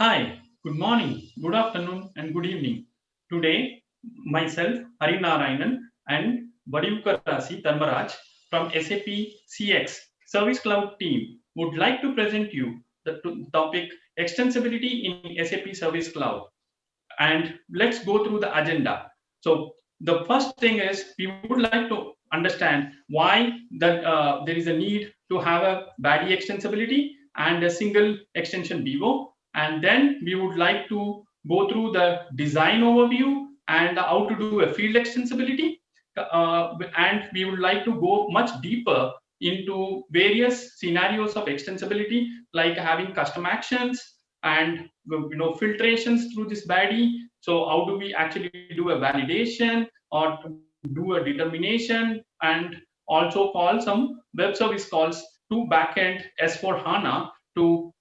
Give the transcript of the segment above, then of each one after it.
Hi, good morning, good afternoon, and good evening. Today, myself, Narayanan, and Vadivukkarasi Dharmaraj from SAP CX Service Cloud team would like to present you the topic Extensibility in SAP Service Cloud. And let's go through the agenda. So, the first thing is we would like to understand why there is a need to have a body extensibility and a single extension vivo, and then we would like to go through the design overview and how to do a field extensibility, and we would like to go much deeper into various scenarios of extensibility, like having custom actions and filtrations through this body. So how do we actually do a validation or do a determination, and also call some web service calls to backend S4 HANA to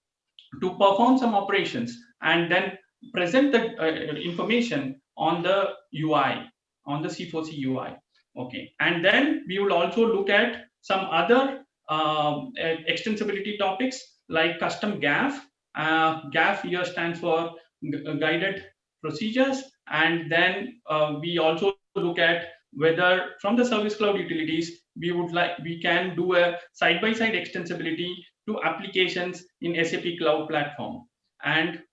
perform some operations and then present the information on the UI, on the C4C UI. Okay, and then we will also look at some other extensibility topics like custom GAF. GAF here stands for guided procedures, and then we also look at whether from the service cloud utilities we can do a side by side extensibility to applications in SAP Cloud Platform. And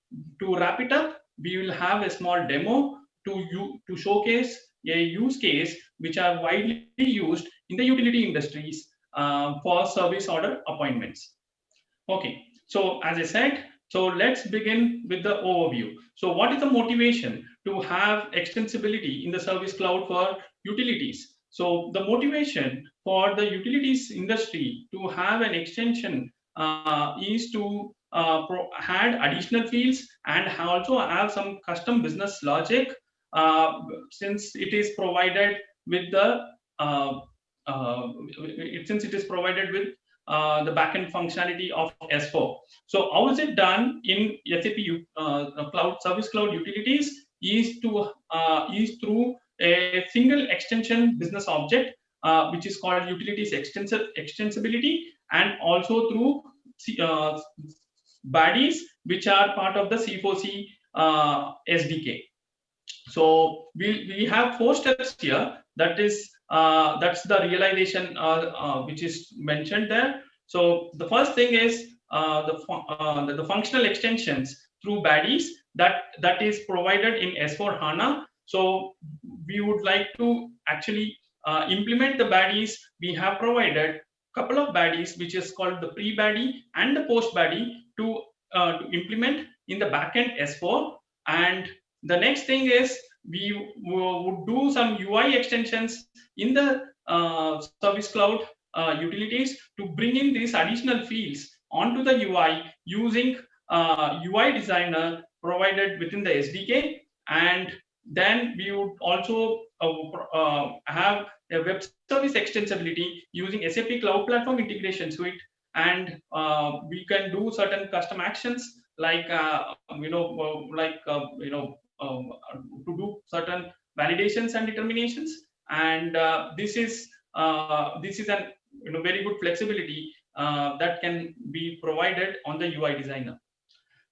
to wrap it up, we will have a small demo to showcase a use case which are widely used in the utility industries for service order appointments. Okay, so as I said, so let's begin with the overview. So what is the motivation to have extensibility in the service cloud for utilities? So the motivation for the utilities industry to have an extension is to add additional fields and also have some custom business logic, since it is provided with the uh, since it is provided with the backend functionality of S4. So how is it done in SAP Cloud Service Cloud Utilities? Is through a single extension business object, which is called Utilities Extensibility, and also through uh, bodies which are part of the C4C SDK. So we have four steps here. That's the realization which is mentioned there. So the first thing is the functional extensions through baddies that is provided in S4 HANA. So we would like to actually implement the baddies. We have provided couple of baddies which is called the pre-baddie and the post-baddie to implement in the backend S4. And the next thing is we would do some UI extensions in the Service Cloud utilities to bring in these additional fields onto the UI using UI designer provided within the SDK. And then we would also have a web service extensibility using SAP Cloud Platform Integration Suite, and we can do certain custom actions like to do certain validations and determinations. And this is an very good flexibility that can be provided on the UI designer.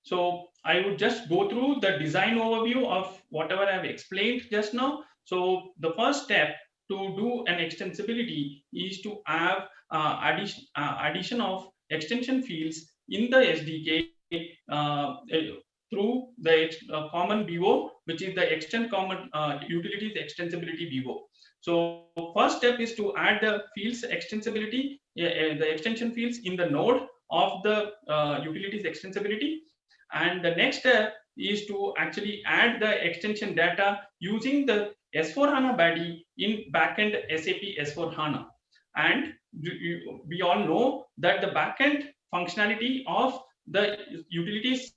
So I would just go through the design overview of whatever I've explained just now. So the first step to do an extensibility is to have addition of extension fields in the SDK through the common vivo, which is the extend common utilities extensibility vivo. So first step is to add the fields extensibility, the extension fields in the node of the utilities extensibility. And the next step is to actually add the extension data using the S4 HANA body in backend SAP S4 HANA. And we all know that the backend functionality of the utilities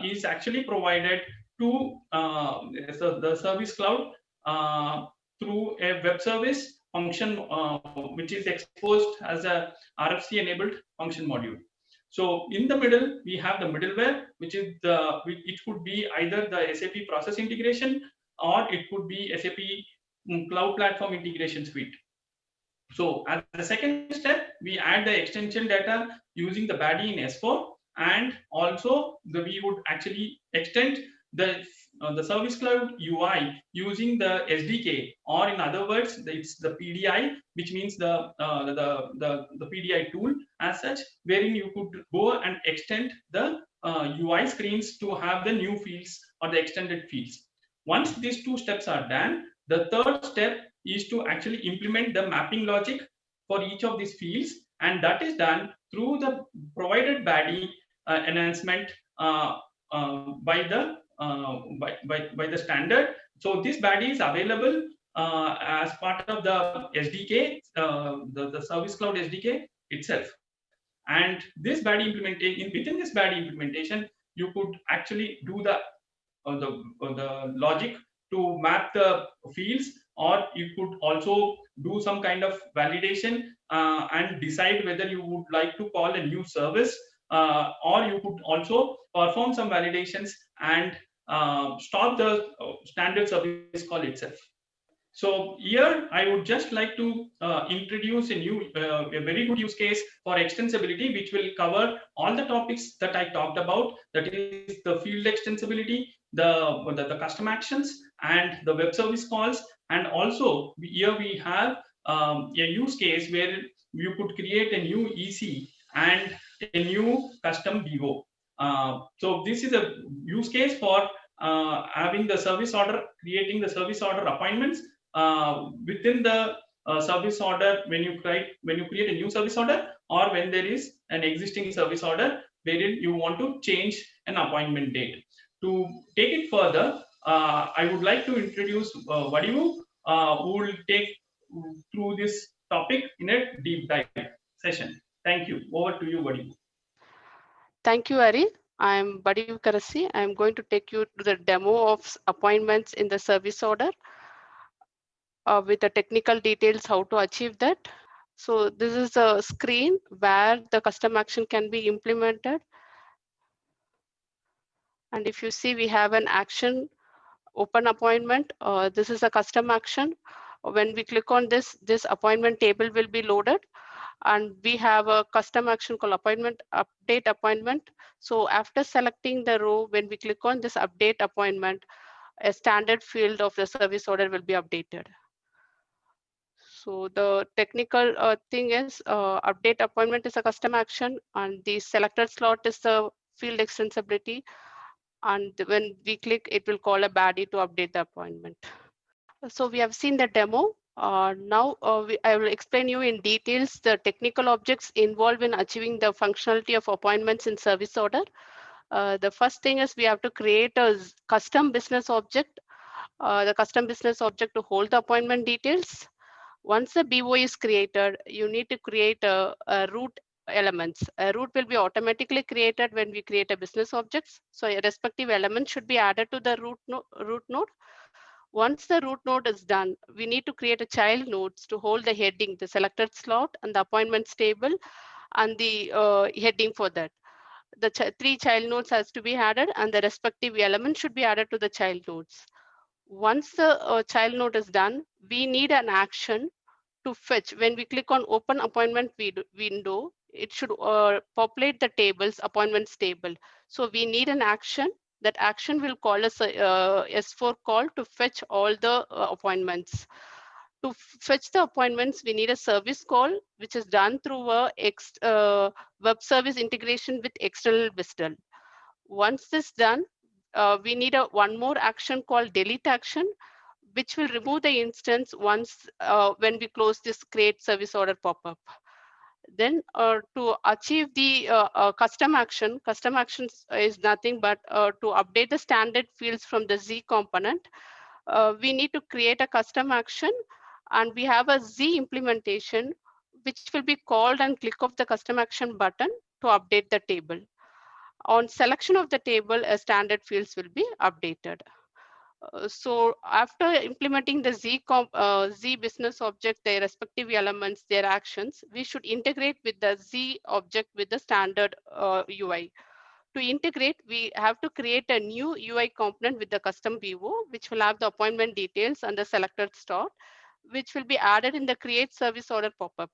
is actually provided to the service cloud through a web service function, which is exposed as a RFC enabled function module. So in the middle, we have the middleware, which is it could be either the SAP process integration or it could be SAP Cloud Platform Integration Suite. So as the second step, we add the extension data using the body in S4. and also we would actually extend the Service Cloud UI using the SDK, or in other words, it's the PDI, which means the PDI tool as such, wherein you could go and extend the UI screens to have the new fields or the extended fields. Once these two steps are done, the third step is to actually implement the mapping logic for each of these fields, and that is done through the provided body enhancement by the standard. So this body is available as part of the SDK, the Service Cloud SDK itself. And this body implementation, within this body implementation, you could actually do the logic to map the fields, or you could also do some kind of validation and decide whether you would like to call a new service, or you could also perform some validations and stop the standard service call itself. So here I would just like to introduce a very good use case for extensibility, which will cover all the topics that I talked about. That is the field extensibility, the custom actions, and the web service calls. And also here we have a use case where you could create a new EC and a new custom BO. So this is a use case for having the service order, creating the service order appointments within the service order when you create a new service order, or when there is an existing service order wherein you want to change an appointment date. To take it further, I would like to introduce Vadivu, who will take through this topic in a deep dive session. Thank you. Over to you, Vadivu. Thank you, Ari. I'm Vadivukkarasi. I'm going to take you to the demo of appointments in the service order with the technical details how to achieve that. So this is a screen where the custom action can be implemented. And if you see, we have an action open appointment. This is a custom action. When we click on this appointment table will be loaded. And we have a custom action called appointment update appointment. So after selecting the row, when we click on this update appointment, a standard field of the service order will be updated. So the technical thing is update appointment is a custom action, and the selected slot is the field extensibility. And when we click, it will call a baddie to update the appointment. So we have seen the demo. Now I will explain you in details the technical objects involved in achieving the functionality of appointments in service order. The first thing is we have to create a custom business object. The custom business object to hold the appointment details. Once the BO is created, you need to create a root elements. A root will be automatically created when we create a business objects. So a respective element should be added to the root node. Once the root node is done, we need to create a child nodes to hold the heading, the selected slot, and the appointments table, and the heading for that. The three child nodes has to be added, and the respective element should be added to the child nodes. Once the child node is done, we need an action to fetch. When we click on open appointment window, it should populate the tables, appointments table. So we need an action. That action will call us a S4 call to fetch all the appointments. To fetch the appointments, we need a service call, which is done through a web service integration with external WSDL. Once this done, we need one more action called delete action, which will remove the instance once when we close this create service order pop-up. Then to achieve the custom actions is nothing but to update the standard fields from the Z component. We need to create a custom action, and we have a Z implementation, which will be called and click of the custom action button to update the table. On selection of the table, standard fields will be updated. So after implementing the Z business object, their respective elements, their actions, we should integrate with the Z object with the standard UI. To integrate, we have to create a new UI component with the custom BO, which will have the appointment details and the selected slot, which will be added in the create service order pop-up.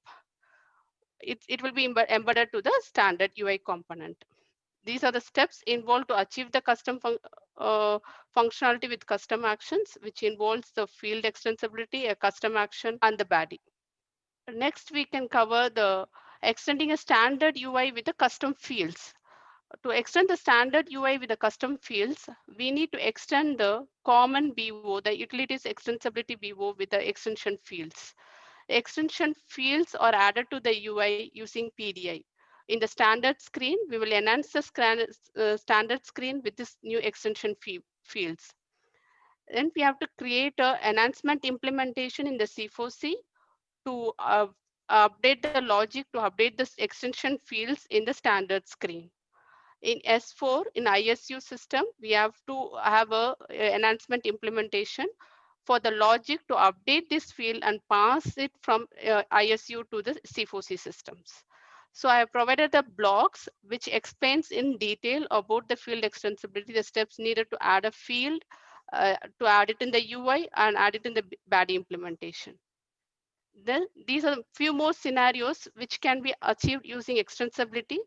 It will be embedded to the standard UI component. These are the steps involved to achieve the custom functionality with custom actions, which involves the field extensibility, a custom action, and the body. Next, we can cover the extending a standard UI with the custom fields. To extend the standard UI with the custom fields, we need to extend the common BO, the utilities extensibility BO with the extension fields. Extension fields are added to the UI using PDI. In the standard screen, we will enhance the standard screen with this new extension fields. Then we have to create an enhancement implementation in the C4C to update the logic to update this extension fields in the standard screen. In S4, in ISU system, we have to have a enhancement implementation for the logic to update this field and pass it from ISU to the C4C systems. So I have provided the blocks which explains in detail about the field extensibility, the steps needed to add a field, to add it in the UI and add it in the body implementation. Then these are a few more scenarios which can be achieved using extensibility.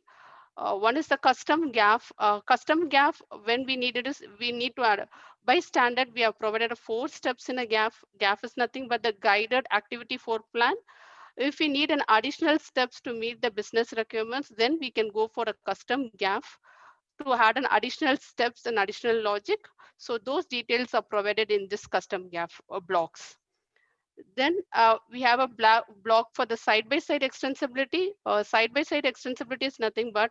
One is the custom GAF. Custom GAF, when we need it is, we need to add, by standard, we have provided 4 steps in a GAF. GAF is nothing but the guided activity for plan. If we need an additional steps to meet the business requirements, then we can go for a custom GAF to add an additional steps and additional logic. So those details are provided in this custom GAF blocks. Then we have a block for the side-by-side extensibility. Side-by-side extensibility is nothing but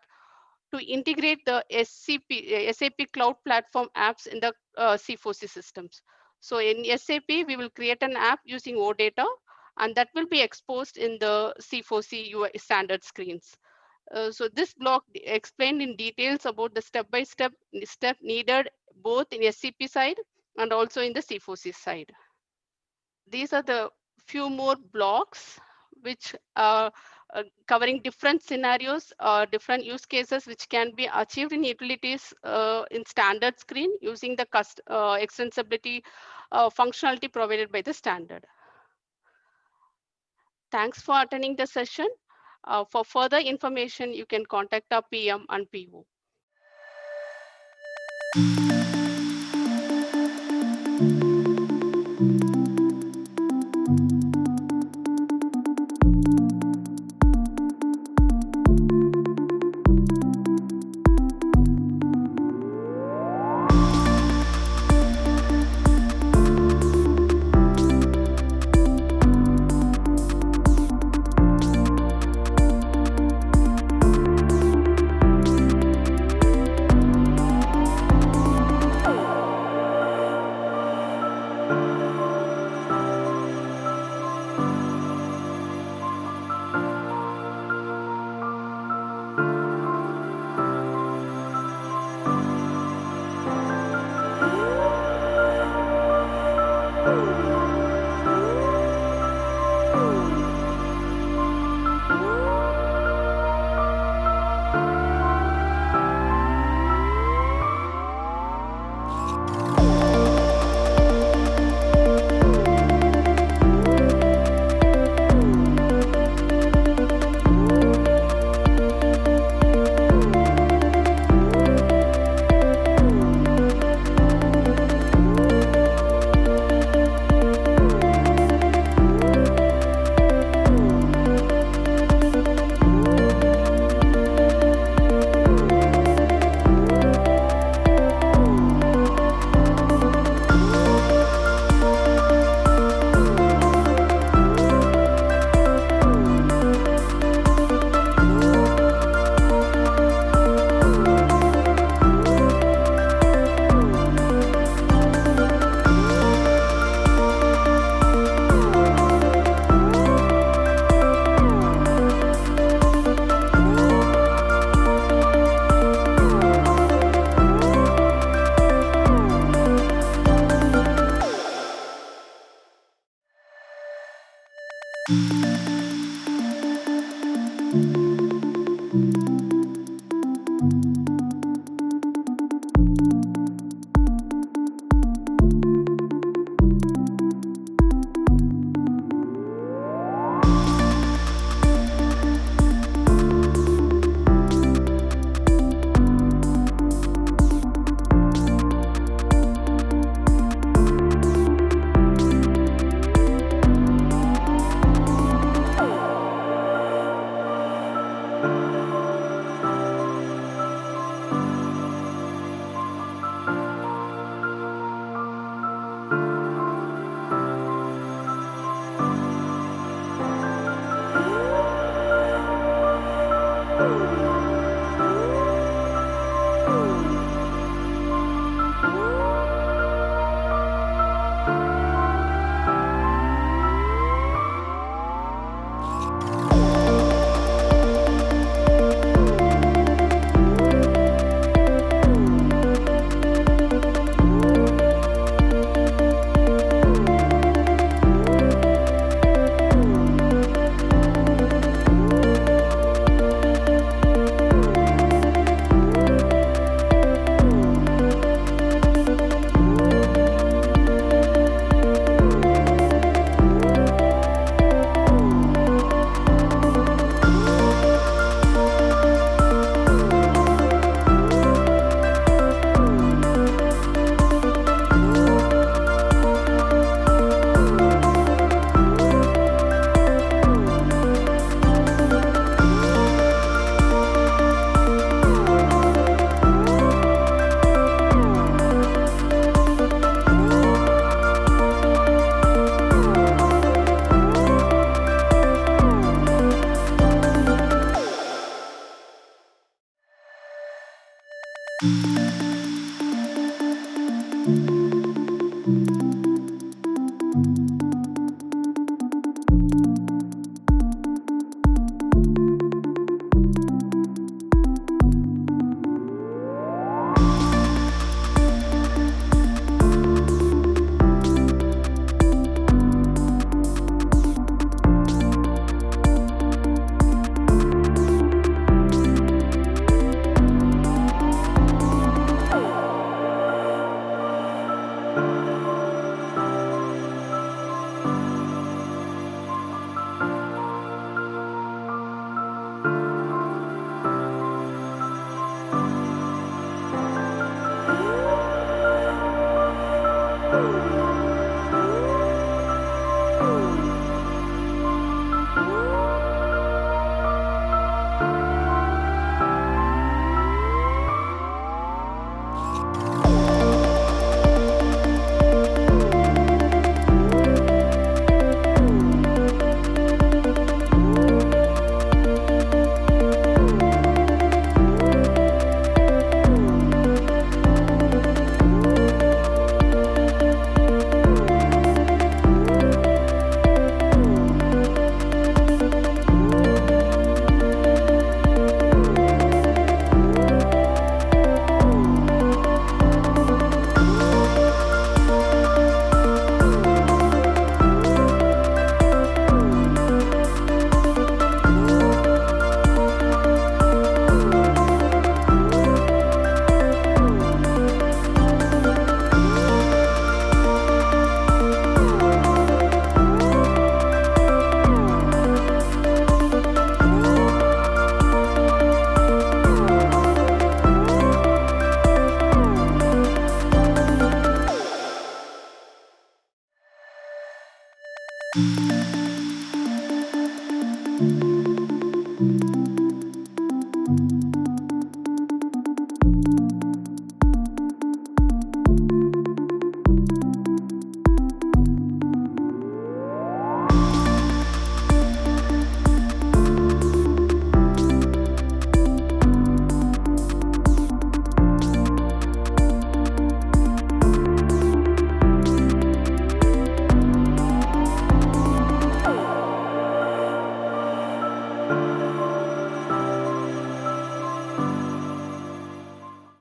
to integrate the SAP Cloud Platform apps in the C4C systems. So in SAP, we will create an app using OData, and that will be exposed in the C4C UI standard screens. So this block explained in details about the step-by-step step needed both in SCP side and also in the C4C side. These are the few more blocks which are covering different scenarios, different use cases which can be achieved in utilities in standard screen using the extensibility functionality provided by the standard. Thanks for attending the session. For further information, you can contact our PM and PO.